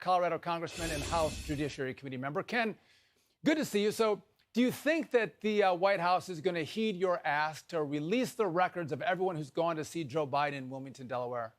Colorado Congressman and House Judiciary Committee member. Ken, good to see you. So, do you think that the White House is going to heed your ask to release the records of everyone who's gone to see Joe Biden in Wilmington, Delaware?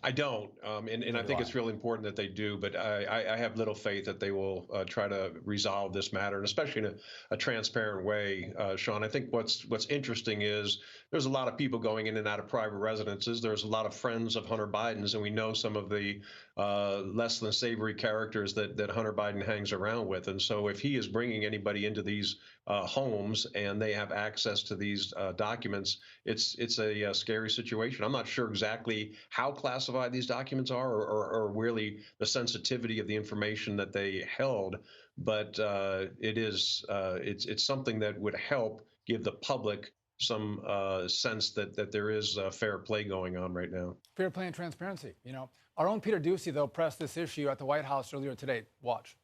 I don't, and I think it's really important that they do, but I have little faith that they will try to resolve this matter, and especially in a transparent way, Sean. I think what's interesting is there's a lot of people going in and out of private residences. There's a lot of friends of Hunter Biden's, and we know some of the less than savory characters that Hunter Biden hangs around with. And so if he is bringing anybody into these homes and they have access to these documents, it's a scary situation. I'm not sure exactly how classified these documents are, or really the sensitivity of the information that they held, but it's something that would help give the public some sense that there is fair play going on right now. Fair play and transparency. You know, our own Peter Doocy, though, pressed this issue at the White House earlier today. Watch.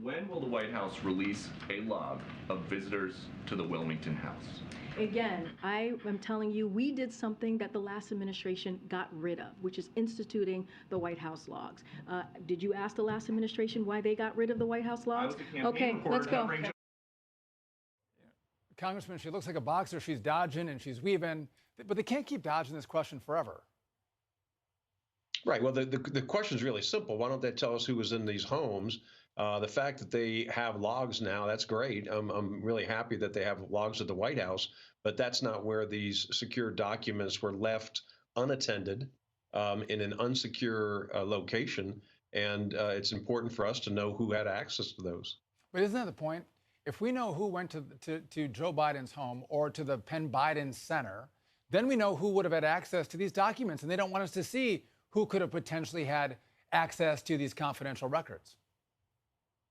When will the White House release a log of visitors to the Wilmington house? Again, I am telling you, we did something that the last administration got rid of, which is instituting the White House logs. Did you ask the last administration why they got rid of the White House logs? Okay, let's go. Congressman, she looks like a boxer. She's dodging and she's weaving, but they can't keep dodging this question forever. Right. Well, the question is really simple. Why don't they tell us who was in these homes? The fact that they have logs now, that's great. I'm really happy that they have logs at the White House, but that's not where these secure documents were left unattended in an unsecure location. And it's important for us to know who had access to those. But isn't that the point? If we know who went to Joe Biden's home or to the Penn Biden Center, then we know who would have had access to these documents. And they don't want us to see who could have potentially had access to these confidential records.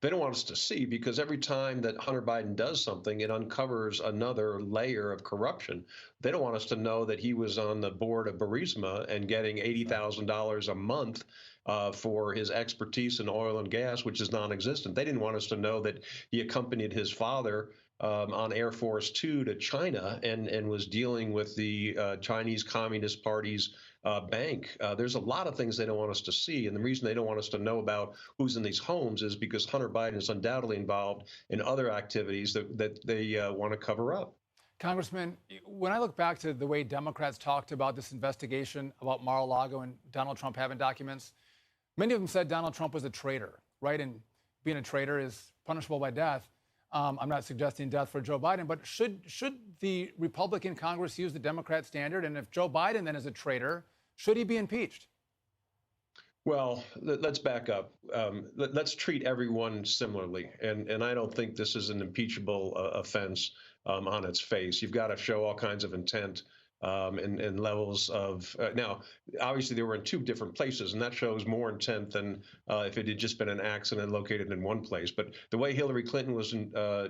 They don't want us to see, because every time that Hunter Biden does something, it uncovers another layer of corruption. They don't want us to know that he was on the board of Burisma and getting $80,000 a month for his expertise in oil and gas, which is non-existent. They didn't want us to know that he accompanied his father on Air Force Two to China and was dealing with the Chinese Communist Party's bank. There's a lot of things they don't want us to see. And the reason they don't want us to know about who's in these homes is because Hunter Biden is undoubtedly involved in other activities that they want to cover up. Congressman, when I look back to the way Democrats talked about this investigation about Mar-a-Lago and Donald Trump having documents, many of them said Donald Trump was a traitor, right? And being a traitor is punishable by death. I'm not suggesting death for Joe Biden, but should the Republican Congress use the Democrat standard? And if Joe Biden then is a traitor, should he be impeached? Well, let's back up. Let's treat everyone similarly. And I don't think this is an impeachable offense on its face. You've got to show all kinds of intent and levels of now, obviously, they were in two different places, and that shows more intent than if it had just been an accident located in one place. But the way Hillary Clinton was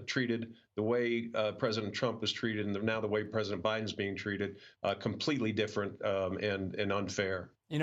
treated, the way President Trump was treated, and now the way President Biden's being treated, completely different and unfair.